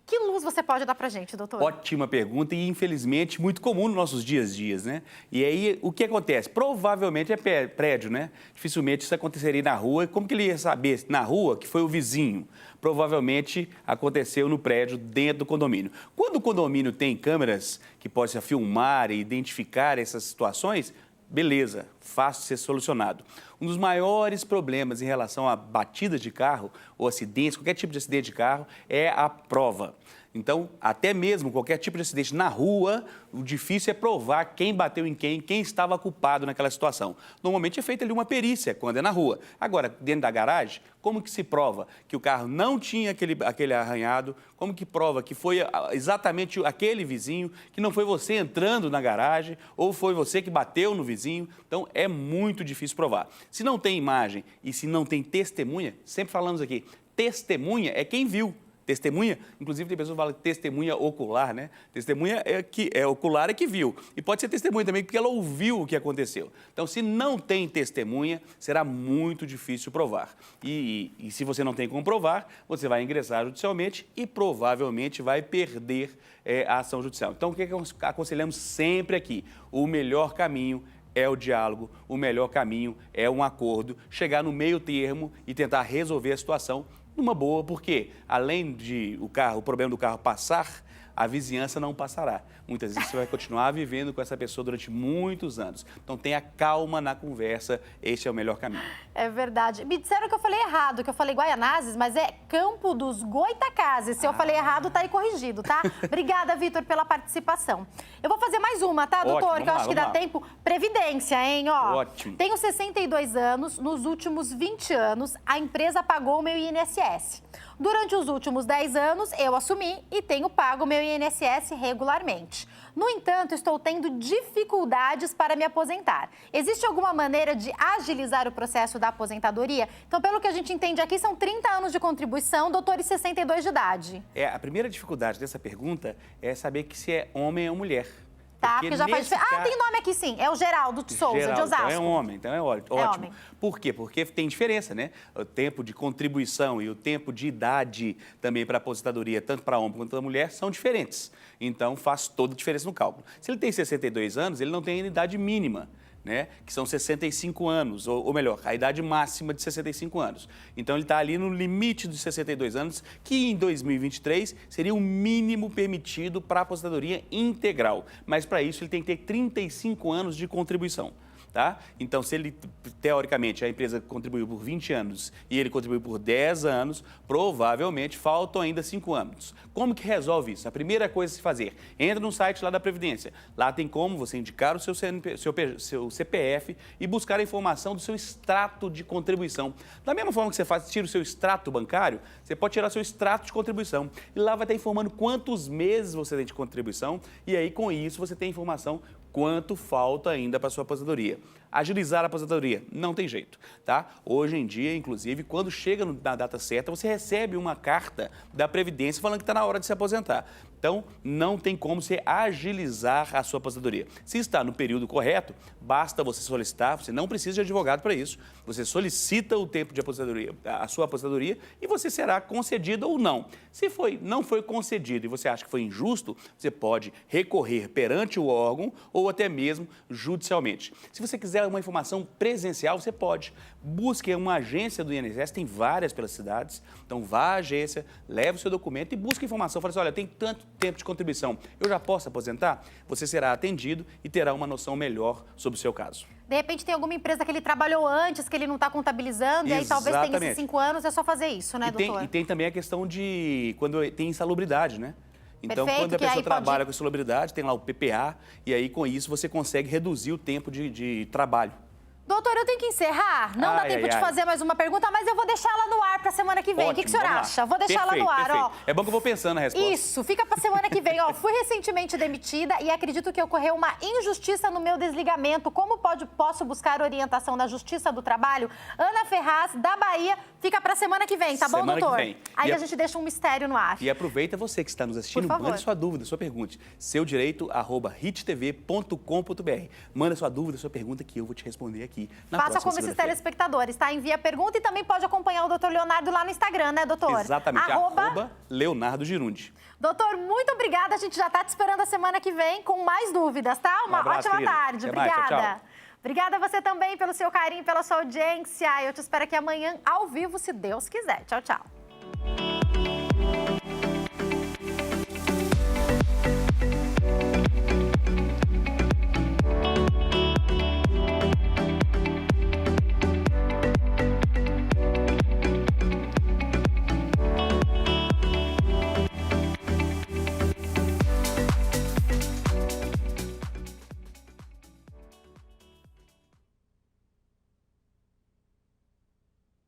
que luz você pode dar pra gente, doutor? Ótima pergunta e, infelizmente, muito comum nos nossos dias a dias, né? E aí, o que acontece? Provavelmente é prédio, né? Dificilmente isso aconteceria na rua. Como que ele ia saber na rua que foi o vizinho? Provavelmente aconteceu no prédio, dentro do condomínio. Quando o condomínio tem câmeras que possam filmar e identificar essas situações, beleza, fácil de ser solucionado. Um dos maiores problemas em relação a batidas de carro ou acidentes, qualquer tipo de acidente de carro, é a prova. Então, até mesmo qualquer tipo de acidente na rua, o difícil é provar quem bateu em quem estava culpado naquela situação. Normalmente é feita ali uma perícia quando é na rua. Agora, dentro da garagem, como que se prova que o carro não tinha aquele arranhado? Como que prova que foi exatamente aquele vizinho, que não foi você entrando na garagem ou foi você que bateu no vizinho? Então, é muito difícil provar. Se não tem imagem e se não tem testemunha, sempre falamos aqui, testemunha é quem viu. Testemunha, inclusive tem pessoas que falam testemunha ocular, né? Testemunha é ocular é que viu. E pode ser testemunha também porque ela ouviu o que aconteceu. Então, se não tem testemunha, será muito difícil provar. E se você não tem como provar, você vai ingressar judicialmente e provavelmente vai perder a ação judicial. Então, o que aconselhamos sempre aqui? O melhor caminho é o diálogo, o melhor caminho é um acordo, chegar no meio termo e tentar resolver a situação numa boa, porque além de o problema do carro passar, a vizinhança não passará. Muitas vezes você vai continuar vivendo com essa pessoa durante muitos anos. Então tenha calma na conversa, esse é o melhor caminho. É verdade. Me disseram que eu falei errado, que eu falei Guaianazes, mas é Campo dos Goitacazes. Se eu falei errado, tá aí corrigido, tá? Obrigada, Vitor, pela participação. Eu vou fazer mais uma, tá, doutor? Ótimo, que eu acho que dá tempo. Previdência, hein, ó. Ótimo. Tenho 62 anos, nos últimos 20 anos, a empresa pagou o meu INSS. Durante os últimos 10 anos, eu assumi e tenho pago o meu INSS regularmente. No entanto, estou tendo dificuldades para me aposentar. Existe alguma maneira de agilizar o processo da aposentadoria? Então, pelo que a gente entende aqui, são 30 anos de contribuição, doutor, e 62 de idade. A primeira dificuldade dessa pergunta é saber que se é homem ou mulher. Tá, porque já faz diferença. Tem nome aqui sim, é o Geraldo de Souza, Geraldo, de Osasco. Então é homem, então é ótimo. Homem. Por quê? Porque tem diferença, né? O tempo de contribuição e o tempo de idade também para aposentadoria, tanto para homem quanto para mulher, são diferentes. Então faz toda a diferença no cálculo. Se ele tem 62 anos, ele não tem a idade mínima, né? Que são 65 anos, ou melhor, a idade máxima de 65 anos. Então, ele está ali no limite dos 62 anos, que em 2023 seria o mínimo permitido para a aposentadoria integral. Mas, para isso, ele tem que ter 35 anos de contribuição. Tá? Então, se ele, teoricamente, a empresa contribuiu por 20 anos e ele contribuiu por 10 anos, provavelmente faltam ainda 5 anos. Como que resolve isso? A primeira coisa a se fazer, entra no site lá da Previdência. Lá tem como você indicar o seu CPF e buscar a informação do seu extrato de contribuição. Da mesma forma que você tira o seu extrato bancário, você pode tirar o seu extrato de contribuição. E lá vai estar informando quantos meses você tem de contribuição e aí, com isso, você tem informação quanto falta ainda para a sua aposentadoria. Agilizar a aposentadoria, não tem jeito, tá? Hoje em dia, inclusive, quando chega na data certa, você recebe uma carta da Previdência falando que está na hora de se aposentar. Então, não tem como você agilizar a sua aposentadoria. Se está no período correto, basta você solicitar, você não precisa de advogado para isso. Você solicita o tempo de aposentadoria, a sua aposentadoria, e você será concedido ou não. Se não foi concedido e você acha que foi injusto, você pode recorrer perante o órgão ou até mesmo judicialmente. Se você quiser uma informação presencial, você pode. Busque uma agência do INSS, tem várias pelas cidades. Então, vá à agência, leve o seu documento e busque informação. Fale assim, olha, tem tanto tempo de contribuição, eu já posso aposentar? Você será atendido e terá uma noção melhor sobre o seu caso. De repente, tem alguma empresa que ele trabalhou antes, que ele não está contabilizando, e aí talvez tenha esses 5 anos, é só fazer isso, né, doutor? E tem também a questão de quando tem insalubridade, né? Então, Perfeito, quando a pessoa trabalha com insalubridade, tem lá o PPA, e aí, com isso, você consegue reduzir o tempo de trabalho. Doutor, eu tenho que encerrar. Não dá tempo de fazer mais uma pergunta, mas eu vou deixar ela no ar para a semana que vem. Ótimo, o que o senhor acha? Vou deixar ela no ar, ó. É bom que eu vou pensando na resposta. Isso, fica para a semana que vem, ó. Fui recentemente demitida e acredito que ocorreu uma injustiça no meu desligamento. Como posso buscar orientação da Justiça do Trabalho? Ana Ferraz, da Bahia. Fica para a semana que vem, tá bom, doutor? Que vem. Aí a gente deixa um mistério no ar. E aproveita você que está nos assistindo, manda sua dúvida, sua pergunta. seudireito@hittv.com.br. Manda sua dúvida, sua pergunta que eu vou te responder aqui na próxima. Faça como esses telespectadores, tá? Envia a pergunta e também pode acompanhar o doutor Leonardo lá no Instagram, né, doutor? Exatamente, @Leonardo Girundi. Doutor, muito obrigada. A gente já tá te esperando a semana que vem com mais dúvidas, tá? Uma abraço, ótima querida. tarde. Até mais, Obrigada. tchau, tchau. Obrigada a você também pelo seu carinho, pela sua audiência. Eu te espero aqui amanhã ao vivo, se Deus quiser. Tchau, tchau.